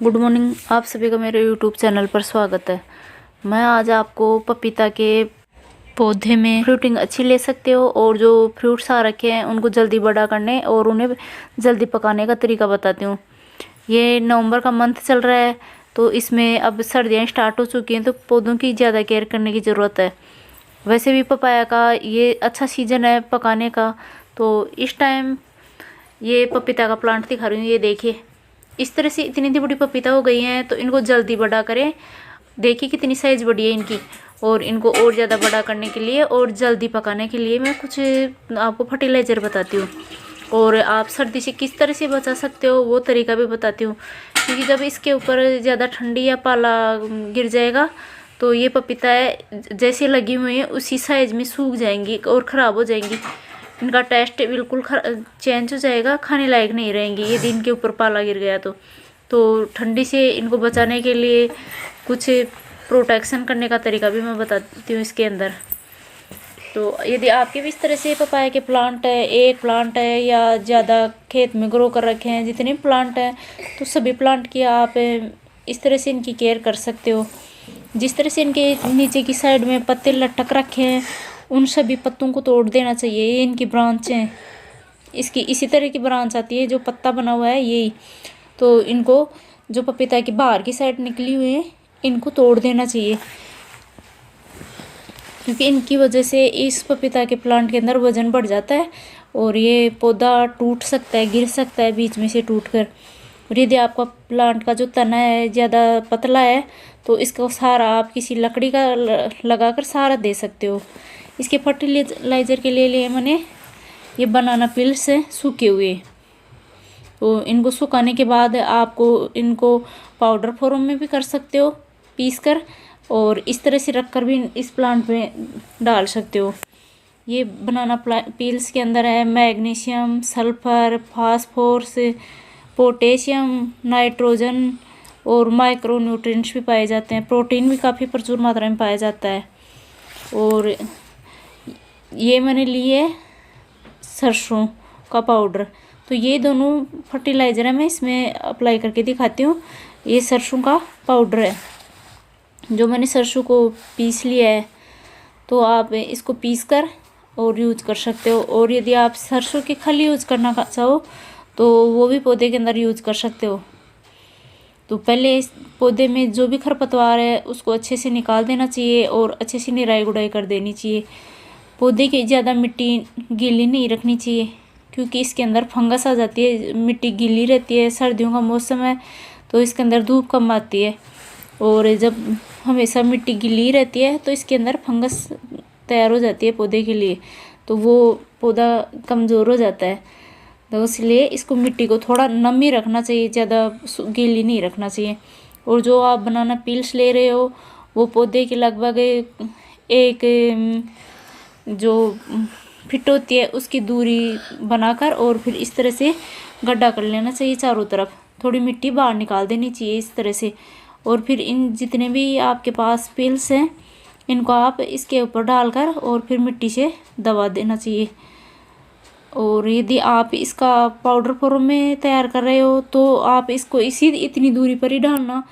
Good morning. आप सभी का मेरे यूट्यूब चैनल पर स्वागत है। मैं आज आपको पपीता के पौधे में फ्रूटिंग अच्छी ले सकते हो और जो फ्रूट्स आ रखे हैं उनको जल्दी बड़ा करने और उन्हें जल्दी पकाने का तरीका बताती हूँ। ये नवंबर का मंथ चल रहा है तो इसमें अब सर्दियाँ स्टार्ट हो चुकी हैं तो पौधों की ज़्यादा केयर करने की ज़रूरत है। वैसे भी पपाया का ये अच्छा सीज़न है पकाने का। तो इस टाइम ये पपीता का प्लांट दिखा रही हूँ, ये देखिए इस तरह से इतनी बड़ी पपीता हो गई हैं तो इनको जल्दी बड़ा करें। देखिए कितनी साइज़ बड़ी है इनकी। और इनको और ज़्यादा बड़ा करने के लिए और जल्दी पकाने के लिए मैं कुछ आपको फर्टिलाइज़र बताती हूँ और आप सर्दी से किस तरह से बचा सकते हो वो तरीका भी बताती हूँ। क्योंकि जब इसके ऊपर ज़्यादा ठंडी या पाला गिर जाएगा तो ये पपीता है जैसे लगी हुई है उसी साइज़ में सूख जाएंगी और ख़राब हो जाएंगी। इनका टेस्ट बिल्कुल चेंज हो जाएगा, खाने लायक नहीं रहेंगी ये दिन के ऊपर पाला गिर गया तो ठंडी से इनको बचाने के लिए कुछ प्रोटेक्शन करने का तरीका भी मैं बताती हूँ इसके अंदर। तो यदि आपके भी इस तरह से पपाया के प्लांट है, एक प्लांट है या ज़्यादा खेत में ग्रो कर रखे हैं जितने प्लांट हैं तो सभी प्लांट की आप इस तरह से इनकी केयर कर सकते हो। जिस तरह से इनके नीचे की साइड में पत्ते लटक रखे हैं उन सभी पत्तों को तोड़ देना चाहिए। ये इनकी ब्रांच हैं, इसकी इसी तरह की ब्रांच आती है जो पत्ता बना हुआ है यही। तो इनको जो पपीता की बाहर की साइड निकली हुई है इनको तोड़ देना चाहिए क्योंकि इनकी वजह से इस पपीता के प्लांट के अंदर वजन बढ़ जाता है और ये पौधा टूट सकता है, गिर सकता है बीच में से टूटकर। और यदि आपका प्लांट का जो तना है ज़्यादा पतला है तो इसका सहारा आप किसी लकड़ी का लगाकर सहारा दे सकते हो। इसके फर्टिलाइज़र के लिए मैंने ये बनाना पिल्स है सूखे हुए। तो इनको सुखाने के बाद आपको इनको पाउडर फॉर्म में भी कर सकते हो पीस कर और इस तरह से रख कर भी इस प्लांट में डाल सकते हो। ये बनाना पिल्स के अंदर है magnesium, sulphur, phosphorus, potassium, nitrogen और माइक्रो न्यूट्रिएंट्स भी पाए जाते हैं। प्रोटीन भी काफ़ी प्रचुर मात्रा में पाया जाता है। और ये मैंने लिए सरसों का पाउडर। तो ये दोनों फर्टिलाइज़र है, मैं इसमें अप्लाई करके दिखाती हूँ। ये सरसों का पाउडर है जो मैंने सरसों को पीस लिया है तो आप इसको पीस कर और यूज कर सकते हो। और यदि आप सरसों की खली यूज करना चाहो तो वो भी पौधे के अंदर यूज कर सकते हो। तो पहले इस पौधे में जो भी खरपतवार है उसको अच्छे से निकाल देना चाहिए और अच्छे से निराई गुड़ाई कर देनी चाहिए। पौधे की ज़्यादा मिट्टी गीली नहीं रखनी चाहिए क्योंकि इसके अंदर फंगस आ जाती है। मिट्टी गीली रहती है, सर्दियों का मौसम है तो इसके अंदर धूप कम आती है और जब हमेशा मिट्टी गीली रहती है तो इसके अंदर फंगस तैयार हो जाती है पौधे के लिए, तो वो पौधा कमज़ोर हो जाता है। तो इसलिए इसको मिट्टी को थोड़ा नमी रखना चाहिए, ज़्यादा गीली नहीं रखना चाहिए। और जो आप बनाना पिल्स ले रहे हो वो पौधे के लगभग एक जो फिट होती है उसकी दूरी बनाकर और फिर इस तरह से गड्ढा कर लेना चाहिए चारों तरफ। थोड़ी मिट्टी बाहर निकाल देनी चाहिए इस तरह से। और फिर इन जितने भी आपके पास पिल्स हैं इनको आप इसके ऊपर डालकर और फिर मिट्टी से दबा देना चाहिए। और यदि आप इसका पाउडर फॉर्म में तैयार कर रहे हो तो आप इसको इतनी दूरी पर ही डालना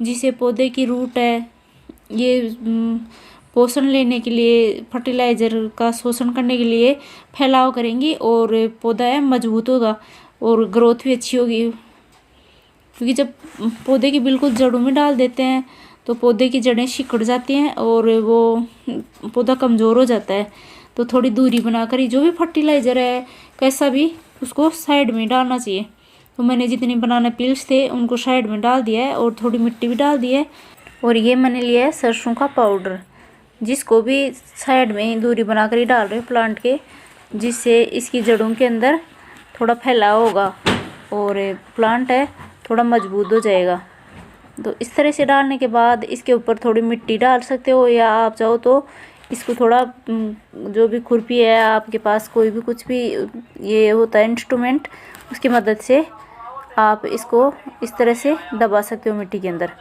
जिससे पौधे की रूट है ये पोषण लेने के लिए, फर्टिलाइज़र का शोषण करने के लिए फैलाव करेंगी और पौधा है मजबूत होगा और ग्रोथ भी अच्छी होगी। क्योंकि जब पौधे की बिल्कुल जड़ों में डाल देते हैं तो पौधे की जड़ें सिकुड़ जाती हैं और वो पौधा कमज़ोर हो जाता है। तो थोड़ी दूरी बनाकर ही जो भी फर्टिलाइज़र है कैसा भी उसको साइड में डालना चाहिए। तो मैंने जितने बनाना पिल्स थे उनको साइड में डाल दिया है और थोड़ी मिट्टी भी डाल दी है। और ये मैंने लिया है सरसों का पाउडर जिसको भी साइड में ही दूरी बनाकर ही डाल रहे हैं प्लांट के, जिससे इसकी जड़ों के अंदर थोड़ा फैलाव होगा और प्लांट है थोड़ा मजबूत हो जाएगा। तो इस तरह से डालने के बाद इसके ऊपर थोड़ी मिट्टी डाल सकते हो या आप चाहो तो इसको थोड़ा जो भी खुरपी है आपके पास कोई भी कुछ भी ये होता है इंस्ट्रूमेंट उसकी मदद से आप इसको इस तरह से दबा सकते हो मिट्टी के अंदर।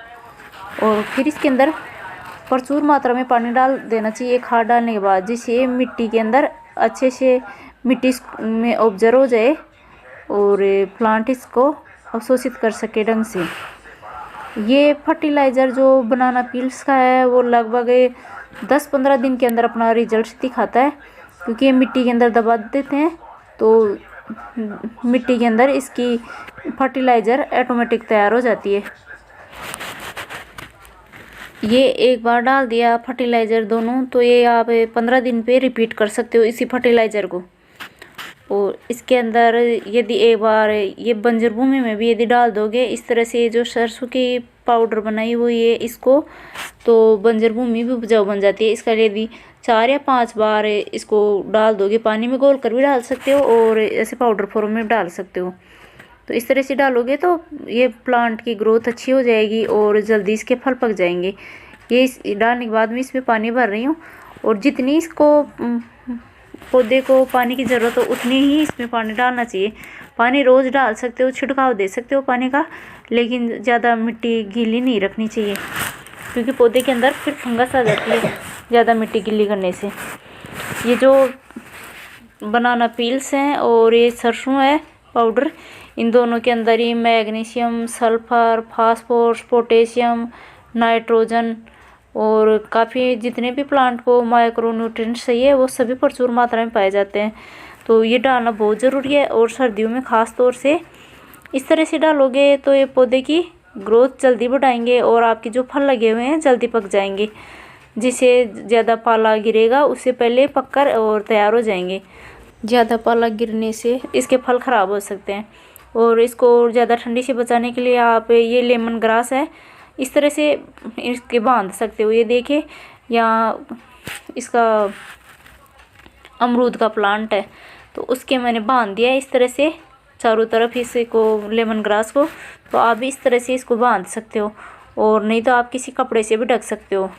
और फिर इसके अंदर प्रचुर मात्रा में पानी डाल देना चाहिए खाद डालने के बाद, जिससे मिट्टी के अंदर अच्छे से मिट्टी में ऑब्जर्व हो जाए और प्लांट इसको अवशोषित कर सके ढंग से। ये फर्टिलाइज़र जो बनाना पील्स का है वो लगभग 10-15 दिन के अंदर अपना रिजल्ट दिखाता है, क्योंकि ये मिट्टी के अंदर दबा देते हैं तो मिट्टी के अंदर इसकी फर्टिलाइज़र ऑटोमेटिक तैयार हो जाती है। ये एक बार डाल दिया फर्टिलाइज़र दोनों, तो ये आप 15 दिन पे रिपीट कर सकते हो इसी फर्टिलाइज़र को। और इसके अंदर यदि एक बार ये बंजर भूमि में भी यदि डाल दोगे इस तरह से, जो सरसों की पाउडर बनाई हुई है इसको, तो बंजर भूमि भी उपजाऊ बन जाती है। इसका यदि 4 या 5 बार इसको डाल दोगे, पानी में घोल कर भी डाल सकते हो और ऐसे पाउडर फॉर्म में डाल सकते हो। तो इस तरह से डालोगे तो ये प्लांट की ग्रोथ अच्छी हो जाएगी और जल्दी इसके फल पक जाएंगे। ये डालने के बाद मैं इसमें पानी भर रही हूँ, और जितनी इसको पौधे को पानी की ज़रूरत हो उतनी ही इसमें पानी डालना चाहिए। पानी रोज़ डाल सकते हो, छिड़काव दे सकते हो पानी का, लेकिन ज़्यादा मिट्टी गीली नहीं रखनी चाहिए, क्योंकि पौधे के अंदर फिर फंगस आ जाती है ज़्यादा मिट्टी गीली करने से। ये जो बनाना पील्स हैं और ये सरसों है पाउडर, इन दोनों के अंदर ही magnesium, sulphur, phosphorus, potassium, nitrogen और काफ़ी जितने भी प्लांट को माइक्रो न्यूट्रिएंट्स चाहिए वो सभी प्रचुर मात्रा में पाए जाते हैं। तो ये डालना बहुत ज़रूरी है, और सर्दियों में ख़ास तौर से इस तरह से डालोगे तो ये पौधे की ग्रोथ जल्दी बढ़ाएंगे और आपके जो फल लगे हुए हैं जल्दी पक जाएंगे। जिसे ज़्यादा पाला गिरेगा उससे पहले पककर और तैयार हो जाएंगे। ज़्यादा पाला गिरने से इसके फल ख़राब हो सकते हैं, और इसको ज़्यादा ठंडी से बचाने के लिए आप ये लेमन ग्रास है इस तरह से इसके बांध सकते हो। ये देखिए, या इसका अमरूद का प्लांट है तो उसके मैंने बांध दिया है इस तरह से चारों तरफ इसको लेमन ग्रास को। तो आप भी इस तरह से इसको बांध सकते हो, और नहीं तो आप किसी कपड़े से भी ढक सकते हो।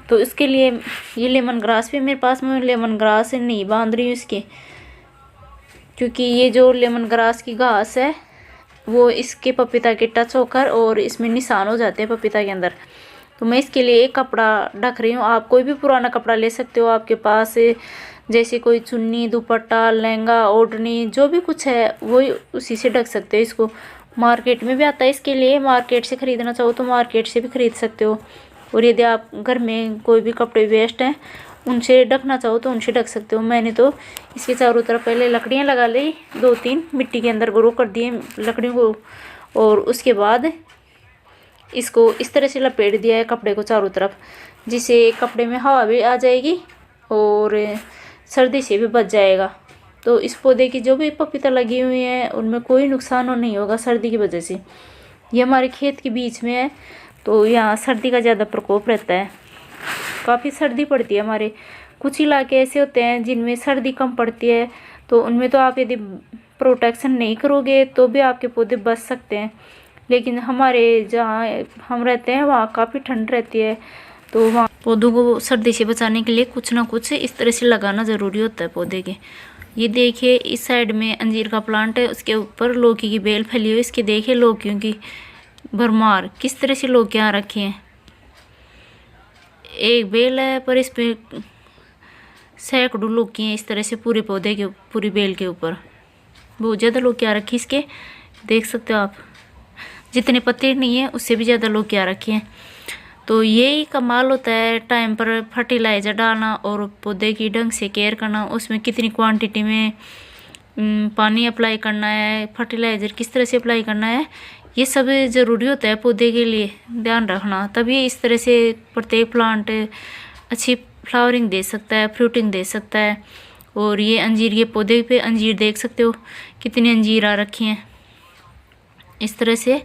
तो इसके लिए ये लेमन ग्रास भी मेरे पास, मैं लेमन ग्रास नहीं बांध रही हूँ इसके, क्योंकि ये जो लेमन ग्रास की घास है वो इसके पपीता के टच होकर और इसमें निशान हो जाते हैं पपीता के अंदर। तो मैं इसके लिए एक कपड़ा ढक रही हूँ। आप कोई भी पुराना कपड़ा ले सकते हो आपके पास, जैसे कोई चुन्नी, दुपट्टा, लहंगा, ओढ़नी, जो भी कुछ है वही उसी से ढक सकते हो इसको। मार्केट में भी आता है इसके लिए, मार्केट से ख़रीदना चाहो तो मार्केट से भी ख़रीद सकते हो। और यदि आप घर में कोई भी कपड़े वेस्ट हैं उनसे ढकना चाहो तो उनसे ढक सकते हो। मैंने तो इसके चारों तरफ पहले लकड़ियाँ लगा ली, 2-3 मिट्टी के अंदर ग्रो कर दिए लकड़ियों को, और उसके बाद इसको इस तरह से लपेट दिया है कपड़े को चारों तरफ, जिससे कपड़े में हवा भी आ जाएगी और सर्दी से भी बच जाएगा। तो इस पौधे की जो भी पपीता लगी हुई है उनमें कोई नुकसान नहीं होगा सर्दी की वजह से। ये हमारे खेत के बीच में है तो यहाँ सर्दी का ज़्यादा प्रकोप रहता है, काफ़ी सर्दी पड़ती है। हमारे कुछ इलाके ऐसे होते हैं जिनमें सर्दी कम पड़ती है, तो उनमें तो आप यदि प्रोटेक्शन नहीं करोगे तो भी आपके पौधे बच सकते हैं। लेकिन हमारे जहाँ हम रहते हैं वहाँ काफ़ी ठंड रहती है, तो वहाँ पौधों को सर्दी से बचाने के लिए कुछ ना कुछ इस तरह से लगाना ज़रूरी होता है पौधे के। ये देखिए, इस साइड में अंजीर का प्लांट है, उसके ऊपर लौकी की बेल फैली हुई। इसके देखिए लौकियों की भरमार, किस तरह से लौकियाँ रखी हैं। एक बेल है पर इस पे सैकड़ों लौकियाँ इस तरह से पूरे पौधे के पूरी बेल के ऊपर बहुत ज़्यादा लौकियाँ रखी इसके, देख सकते हो आप। जितने पत्ते नहीं है उससे भी ज़्यादा लौकियाँ रखी हैं। तो यही कमाल होता है टाइम पर फर्टिलाइज़र डालना और पौधे की ढंग से केयर करना। उसमें कितनी क्वांटिटी में पानी अप्लाई करना है, फर्टिलाइज़र किस तरह से अप्लाई करना है, ये सब ज़रूरी होता है पौधे के लिए ध्यान रखना। तभी इस तरह से प्रत्येक प्लांट अच्छी फ्लावरिंग दे सकता है, फ्रूटिंग दे सकता है। और ये अंजीर के पौधे पे अंजीर देख सकते हो कितनी अंजीर आ रखी हैं। इस तरह से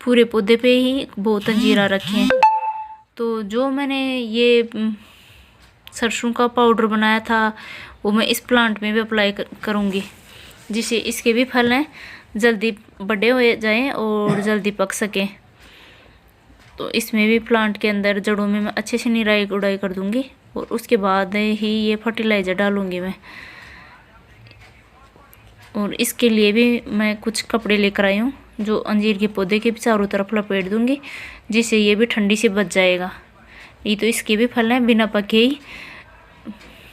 पूरे पौधे पे ही बहुत अंजीर आ रखी हैं। तो जो मैंने ये सरसों का पाउडर बनाया था वो मैं इस प्लांट में भी अप्लाई करूँगी, जिससे इसके भी फल हैं जल्दी बड़े हो जाएं और जल्दी पक सकें। तो इसमें भी प्लांट के अंदर जड़ों में मैं अच्छे से निराई गुड़ाई कर दूंगी और उसके बाद ही ये फर्टिलाइज़र डालूंगी मैं। और इसके लिए भी मैं कुछ कपड़े लेकर आई हूँ जो अंजीर के पौधे के भी चारों तरफ लपेट दूंगी, जिससे ये भी ठंडी से बच जाएगा। ये तो इसके भी फल हैं बिना पके ही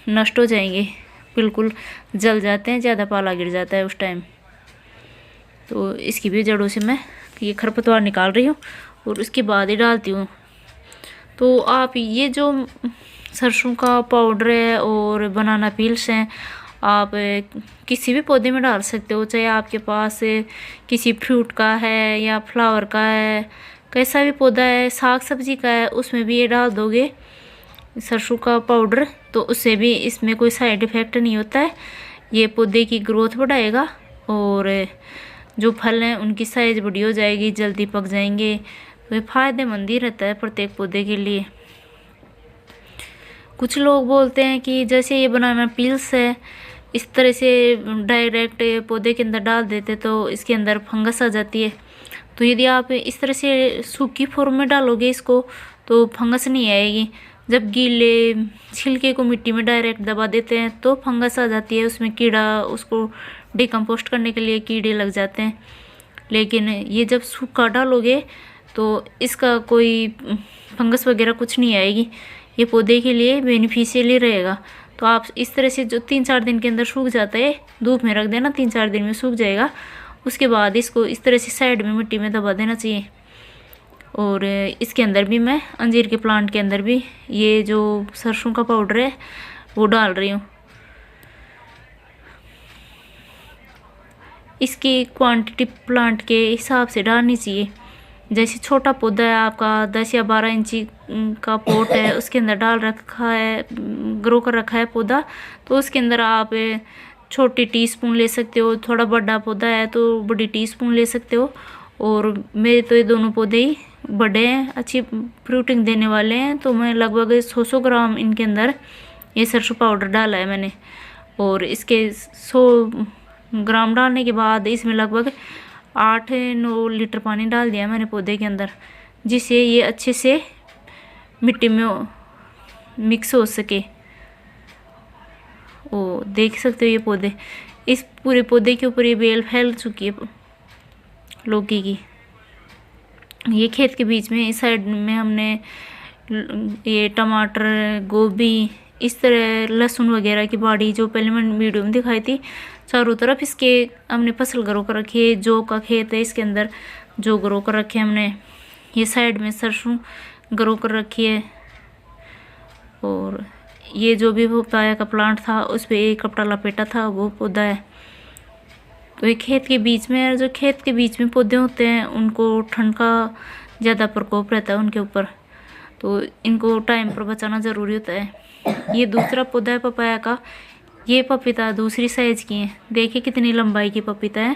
नष्ट हो जाएंगे, बिल्कुल जल जाते हैं, ज़्यादा पाला गिर जाता है उस टाइम। तो इसकी भी जड़ों से मैं ये खरपतवार निकाल रही हूँ और उसके बाद ही डालती हूँ। तो आप ये जो सरसों का पाउडर है और बनाना पील्स हैं, आप किसी भी पौधे में डाल सकते हो, चाहे आपके पास किसी फ्रूट का है या फ्लावर का है, कैसा भी पौधा है, साग सब्जी का है, उसमें भी ये डाल दोगे सरसों का पाउडर तो उससे भी इसमें कोई साइड इफ़ेक्ट नहीं होता है। ये पौधे की ग्रोथ बढ़ाएगा और जो फल हैं उनकी साइज़ बड़ी हो जाएगी, जल्दी पक जाएंगे। तो ये फ़ायदेमंद ही रहता है प्रत्येक पौधे के लिए। कुछ लोग बोलते हैं कि जैसे ये बनाना पील्स है, इस तरह से डायरेक्ट पौधे के अंदर डाल देते तो इसके अंदर फंगस आ जाती है। तो यदि आप इस तरह से सूखी फॉर्म में डालोगे इसको तो फंगस नहीं आएगी। जब गीले छिलके को मिट्टी में डायरेक्ट दबा देते हैं तो फंगस आ जाती है, उसमें कीड़ा, उसको डिकम्पोस्ट करने के लिए कीड़े लग जाते हैं। लेकिन ये जब सूखा डालोगे तो इसका कोई फंगस वगैरह कुछ नहीं आएगी, ये पौधे के लिए बेनिफिशियल ही रहेगा। तो आप इस तरह से जो 3-4 दिन के अंदर सूख जाता है, धूप में रख देना, 3-4 दिन में सूख जाएगा। उसके बाद इसको इस तरह से साइड में मिट्टी में दबा देना चाहिए। और इसके अंदर भी मैं अंजीर के प्लांट के अंदर भी ये जो सरसों का पाउडर है वो डाल रही हूँ। इसकी क्वांटिटी प्लांट के हिसाब से डालनी चाहिए। जैसे छोटा पौधा है आपका, 10 या 12 इंची का पॉट है, उसके अंदर डाल रखा है, ग्रो कर रखा है पौधा, तो उसके अंदर आप छोटी टीस्पून ले सकते हो। थोड़ा बड़ा पौधा है तो बड़ी टीस्पून ले सकते हो। और मेरे तो ये दोनों पौधे ही बड़े हैं, अच्छी फ्रूटिंग देने वाले हैं, तो मैं लगभग 100 ग्राम इनके अंदर ये सरसों पाउडर डाला है मैंने। और इसके 100 ग्राम डालने के बाद इसमें लगभग 8-9 लीटर पानी डाल दिया मैंने पौधे के अंदर, जिससे ये अच्छे से मिट्टी में मिक्स हो सके। ओ देख सकते हो ये पौधे, इस पूरे पौधे के ऊपर ये बेल फैल चुकी है लौकी की। ये खेत के बीच में इस साइड में हमने ये टमाटर, गोभी, इस तरह लहसुन वगैरह की बाड़ी जो पहले मैंने वीडियो में दिखाई थी, चारों तरफ इसके हमने फसल ग्रो कर रखी है। जौ का खेत है, इसके अंदर जौ ग्रो कर रखे हमने। ये साइड में सरसों ग्रो कर रखी है। और ये जो भी वो पाया का प्लांट था उस पर एक कपड़ा लपेटा था, वो पौधा है। तो ये खेत के बीच में, जो खेत के बीच में पौधे होते हैं उनको ठंड का ज़्यादा प्रकोप रहता है उनके ऊपर, तो इनको टाइम पर बचाना ज़रूरी होता है। ये दूसरा पौधा है पपाया का। ये पपीता दूसरी साइज़ की है, देखिए कितनी लंबाई की पपीता है।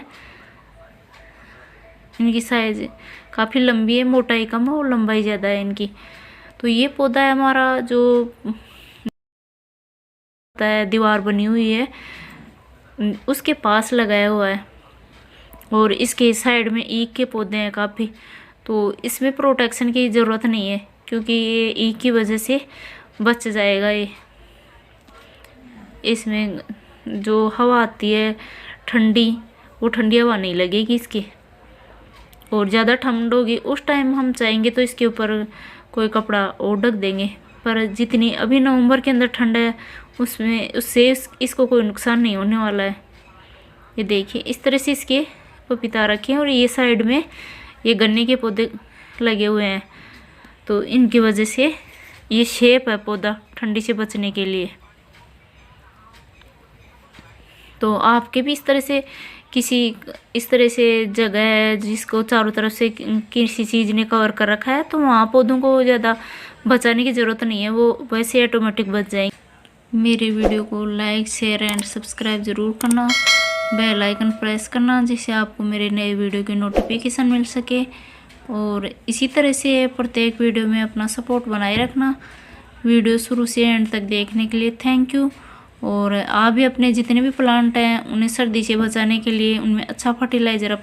इनकी साइज़ काफ़ी लंबी है, मोटाई कम है और लंबाई ज़्यादा है इनकी। तो ये पौधा है हमारा जो है दीवार बनी हुई है उसके पास लगाया हुआ है। और इसके साइड में ईख के पौधे हैं काफ़ी, तो इसमें प्रोटेक्शन की ज़रूरत नहीं है क्योंकि ये ईख की वजह से बच जाएगा। ये इसमें जो हवा आती है ठंडी, वो ठंडी हवा नहीं लगेगी इसकी। और ज़्यादा ठंड होगी उस टाइम हम चाहेंगे तो इसके ऊपर कोई कपड़ा और ढक देंगे, पर जितनी अभी नवंबर के अंदर ठंड है उससे इसको कोई नुकसान नहीं होने वाला है। ये देखिए इस तरह से इसके पपीता रखे हैं। और ये साइड में ये गन्ने के पौधे लगे हुए हैं, तो इनकी वजह से ये शेप है पौधा ठंडी से बचने के लिए। तो आपके भी इस तरह से इस तरह से जगह है जिसको चारों तरफ से किसी चीज़ ने कवर कर रखा है, तो वहाँ पौधों को ज़्यादा बचाने की ज़रूरत नहीं है, वो वैसे ऑटोमेटिक बच जाएंगे। मेरे वीडियो को लाइक, शेयर एंड सब्सक्राइब ज़रूर करना, बेल आइकन प्रेस करना, जिससे आपको मेरे नए वीडियो की नोटिफिकेशन मिल सके। और इसी तरह से प्रत्येक वीडियो में अपना सपोर्ट बनाए रखना। वीडियो शुरू से एंड तक देखने के लिए थैंक यू। और आप भी अपने जितने भी प्लांट हैं उन्हें सर्दी से बचाने के लिए उनमें अच्छा फर्टिलाइज़र